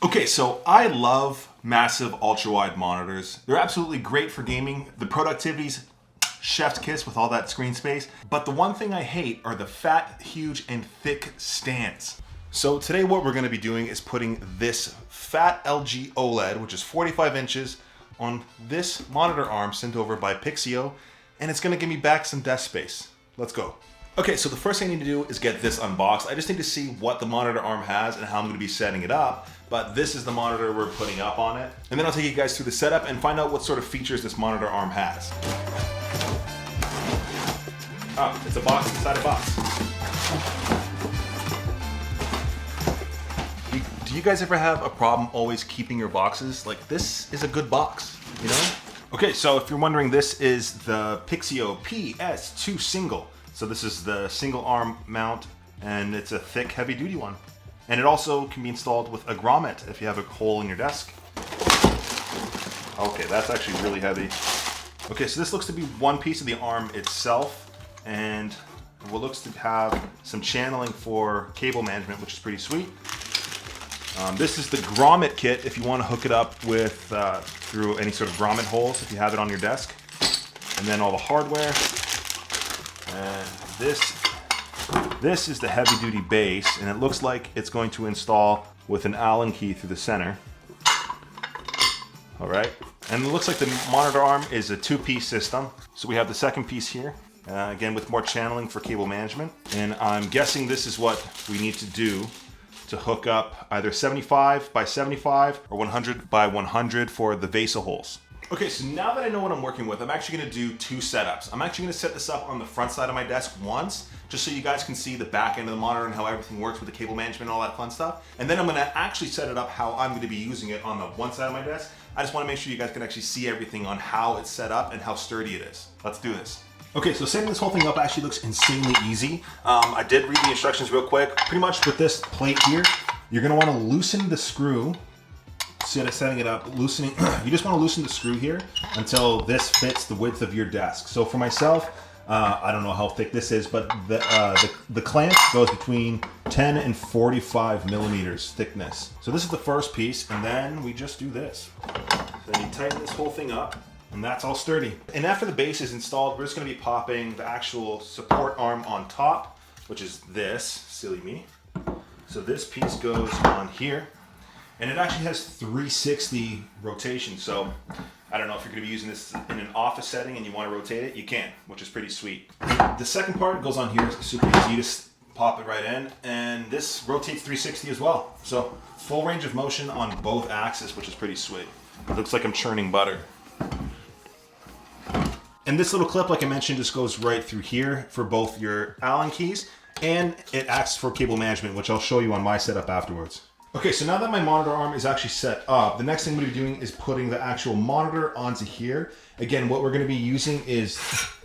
Okay, so I love massive ultra-wide monitors. They're absolutely great for gaming. The productivity's chef's kiss with all that screen space. But the one thing I hate are the fat, huge, and thick stands. So today what we're gonna be doing is putting this fat LG OLED, which is 45 inches, on this monitor arm sent over by Pixio, and it's gonna give me back some desk space. Let's go. Okay, so the first thing I need to do is get this unboxed. I just need to see what the monitor arm has and how I'm gonna be setting it up, but this is the monitor we're putting up on it. And then I'll take you guys through the setup and find out what sort of features this monitor arm has. Oh, it's a box inside a box. Do you guys ever have a problem always keeping your boxes? Like, this is a good box, you know? Okay, so if you're wondering, this is the Pixio PS2 single. So this is the single arm mount, and it's a thick, heavy duty one. And it also can be installed with a grommet if you have a hole in your desk. Okay, that's actually really heavy. Okay, so this looks to be one piece of the arm itself, and what looks to have some channeling for cable management, which is pretty sweet. This is the grommet kit if you want to hook it up with through any sort of grommet holes if you have it on your desk. And then all the hardware. And this is the heavy duty base, and it looks like it's going to install with an Allen key through the center. All right, and it looks like the monitor arm is a two-piece system. So we have the second piece here, again with more channeling for cable management. And I'm guessing this is what we need to do to hook up either 75 by 75 or 100 by 100 for the VESA holes. Okay, so now that I know what I'm working with, I'm actually gonna do two setups. I'm actually gonna set this up on the front side of my desk once, just so you guys can see the back end of the monitor and how everything works with the cable management and all that fun stuff. And then I'm gonna actually set it up how I'm gonna be using it on the one side of my desk. I just wanna make sure you guys can actually see everything on how it's set up and how sturdy it is. Let's do this. Okay, so setting this whole thing up actually looks insanely easy. I did read the instructions real quick. Pretty much with this plate here, you're gonna wanna loosen the screw. Setting it up, loosening, you just want to loosen the screw here until this fits the width of your desk. So for myself, I don't know how thick this is, but the clamp goes between 10 and 45 millimeters thickness. So this is the first piece, and then we just do this. Then you tighten this whole thing up, and that's all sturdy. And after the base is installed, we're just going to be popping the actual support arm on top, which is this, silly me. So this piece goes on here. And it actually has 360 rotation, so I don't know if you're going to be using this in an office setting and you want to rotate it, you can, which is pretty sweet. The second part goes on here, it's super easy, you just pop it right in, and this rotates 360 as well. So full range of motion on both axes, which is pretty sweet. It looks like I'm churning butter. And this little clip, like I mentioned, just goes right through here for both your Allen keys, and it acts for cable management, which I'll show you on my setup afterwards. Okay, so now that my monitor arm is actually set up, the next thing I'm going to be doing is putting the actual monitor onto here. Again, what we're going to be using is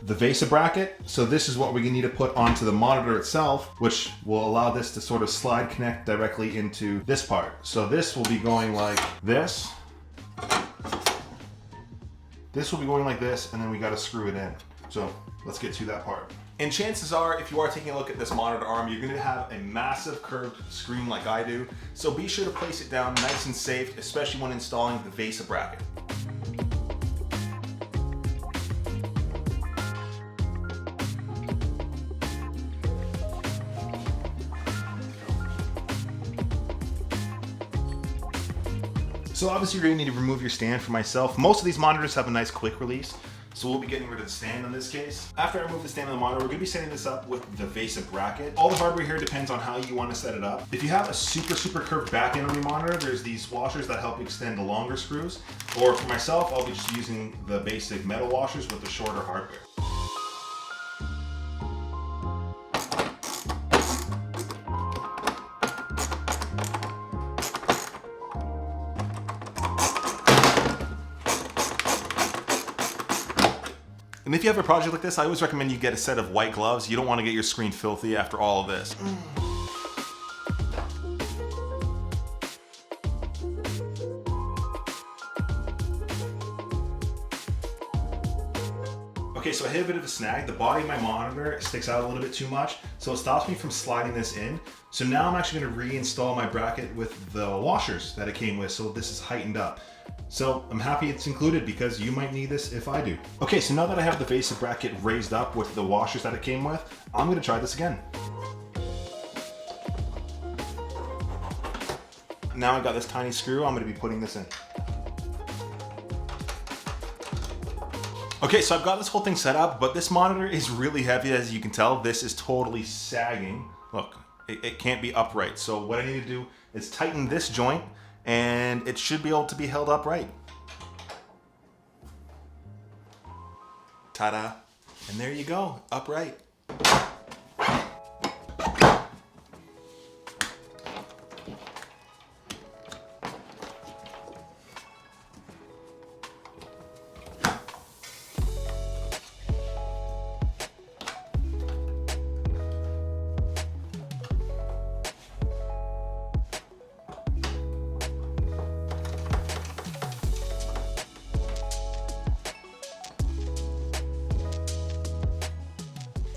the VESA bracket. So this is what we need to put onto the monitor itself, which will allow this to sort of slide connect directly into this part. So this will be going like this. This will be going like this, and then we got to screw it in. So let's get to that part. And chances are, if you are taking a look at this monitor arm, you're going to have a massive curved screen like I do. So be sure to place it down nice and safe, especially when installing the VESA bracket. So obviously you're going to need to remove your stand. For myself, most of these monitors have a nice quick release. So we'll be getting rid of the stand in this case. After I remove the stand on the monitor, we're gonna be setting this up with the VESA bracket. All the hardware here depends on how you want to set it up. If you have a super curved back end on your monitor, there's these washers that help extend the longer screws. Or for myself, I'll be just using the basic metal washers with the shorter hardware. And if you have a project like this, I always recommend you get a set of white gloves. You don't want to get your screen filthy after all of this. Okay, so I hit a bit of a snag. The body of my monitor sticks out a little bit too much, so it stops me from sliding this in. So now I'm actually gonna reinstall my bracket with the washers that it came with, so this is heightened up. So I'm happy it's included because you might need this if I do. Okay, so now that I have the basic bracket raised up with the washers that it came with, I'm gonna try this again. Now I got this tiny screw, I'm gonna be putting this in. Okay, so I've got this whole thing set up, but this monitor is really heavy, as you can tell. This is totally sagging. Look, it can't be upright. So what I need to do is tighten this joint, and it should be able to be held upright. Ta-da. And there you go, upright.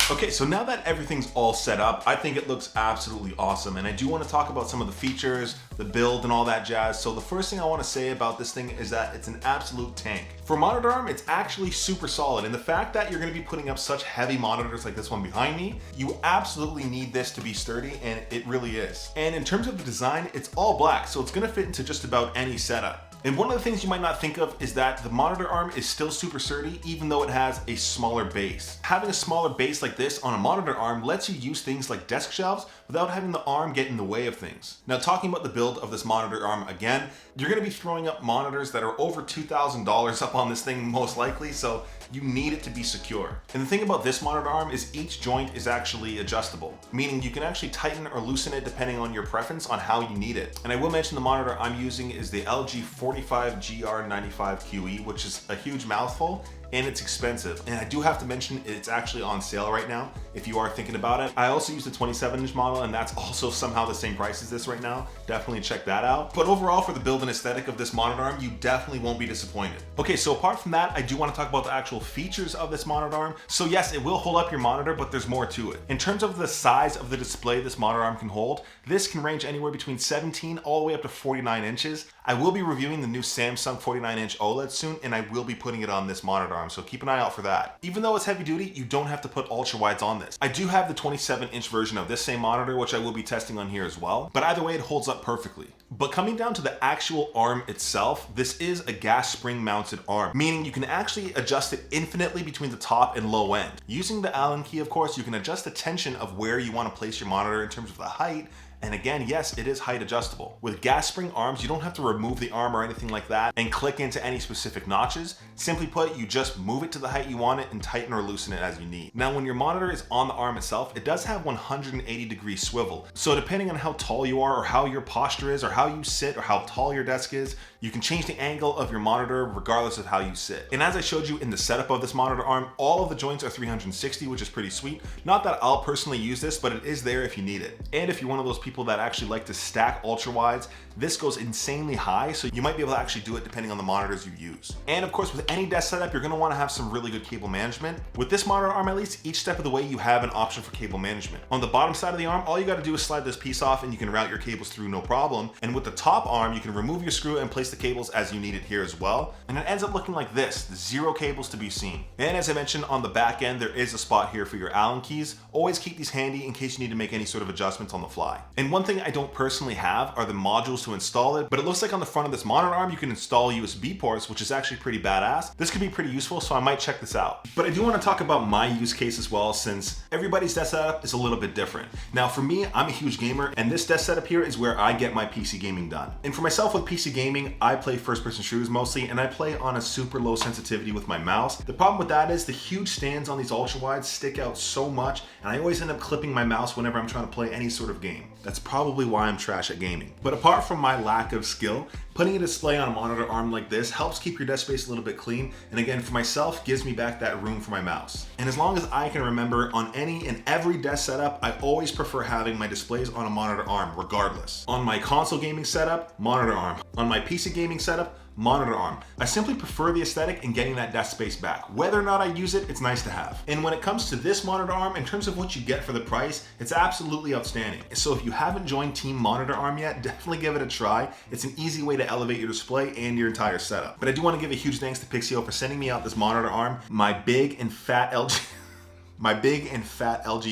Okay, so now that everything's all set up, I think it looks absolutely awesome. And I do want to talk about some of the features, the build and all that jazz. So the first thing I want to say about this thing is that it's an absolute tank. For monitor arm, it's actually super solid. And the fact that you're going to be putting up such heavy monitors like this one behind me, you absolutely need this to be sturdy, and it really is. And in terms of the design, it's all black, so it's going to fit into just about any setup. And one of the things you might not think of is that the monitor arm is still super sturdy even though it has a smaller base. Having a smaller base like this on a monitor arm lets you use things like desk shelves without having the arm get in the way of things. Now, talking about the build of this monitor arm again, you're going to be throwing up monitors that are over $2,000 up on this thing most likely, so you need it to be secure. And the thing about this monitor arm is each joint is actually adjustable, meaning you can actually tighten or loosen it depending on your preference on how you need it. And I will mention the monitor I'm using is the LG 45GR95QE, which is a huge mouthful, and it's expensive. And I do have to mention it's actually on sale right now if you are thinking about it. I also use the 27-inch model, and that's also somehow the same price as this right now. Definitely check that out. But overall, for the build and aesthetic of this monitor arm, you definitely won't be disappointed. Okay, so apart from that, I do want to talk about the actual features of this monitor arm. So yes, it will hold up your monitor, but there's more to it. In terms of the size of the display this monitor arm can hold, this can range anywhere between 17 all the way up to 49 inches. I will be reviewing the new Samsung 49-inch OLED soon, and I will be putting it on this monitor arm, so keep an eye out for that. Even though it's heavy duty, you don't have to put ultra wides on this. I do have the 27-inch version of this same monitor, which I will be testing on here as well, but either way, it holds up perfectly. But coming down to the actual arm itself, this is a gas spring mounted arm, meaning you can actually adjust it infinitely between the top and low end. Using the Allen key, of course, you can adjust the tension of where you want to place your monitor in terms of the height. And again, yes, it is height adjustable. With gas spring arms, you don't have to remove the arm or anything like that and click into any specific notches. Simply put, you just move it to the height you want it and tighten or loosen it as you need. Now, when your monitor is on the arm itself, it does have 180-degree swivel. So depending on how tall you are or how your posture is or how you sit or how tall your desk is, you can change the angle of your monitor regardless of how you sit. And as I showed you in the setup of this monitor arm, all of the joints are 360, which is pretty sweet. Not that I'll personally use this, but it is there if you need it. And if you're one of those people that actually like to stack ultra wides, this goes insanely high, so you might be able to actually do it depending on the monitors you use. And of course, with any desk setup, you're gonna wanna have some really good cable management. With this monitor arm, at least, each step of the way, you have an option for cable management. On the bottom side of the arm, all you gotta do is slide this piece off and you can route your cables through no problem. And with the top arm, you can remove your screw and place the cables as you need it here as well. And it ends up looking like this, 0 cables to be seen. And as I mentioned, on the back end, there is a spot here for your Allen keys. Always keep these handy in case you need to make any sort of adjustments on the fly. And one thing I don't personally have are the modules to install it, but it looks like on the front of this monitor arm, you can install USB ports, which is actually pretty badass. This could be pretty useful, so I might check this out. But I do want to talk about my use case as well, since everybody's desk setup is a little bit different. Now for me, I'm a huge gamer, and this desk setup here is where I get my PC gaming done. And for myself with PC gaming, I play first-person shooters mostly, and I play on a super low sensitivity with my mouse. The problem with that is the huge stands on these ultra wides stick out so much, and I always end up clipping my mouse whenever I'm trying to play any sort of game. That's probably why I'm trash at gaming. But apart from my lack of skill, putting a display on a monitor arm like this helps keep your desk space a little bit clean, and again, for myself, gives me back that room for my mouse. And as long as I can remember, on any and every desk setup, I always prefer having my displays on a monitor arm regardless. On my console gaming setup, monitor arm. On my PC gaming setup, monitor arm. I simply prefer the aesthetic and getting that desk space back. Whether or not I use it, it's nice to have. And when it comes to this monitor arm, in terms of what you get for the price, it's absolutely outstanding. So if you haven't joined Team Monitor Arm yet, definitely give it a try. It's an easy way to elevate your display and your entire setup. But I do want to give a huge thanks to Pixio for sending me out this monitor arm. My big and fat LG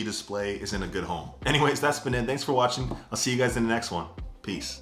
display is in a good home. Anyways, that's been it. Thanks for watching. I'll see you guys in the next one. Peace.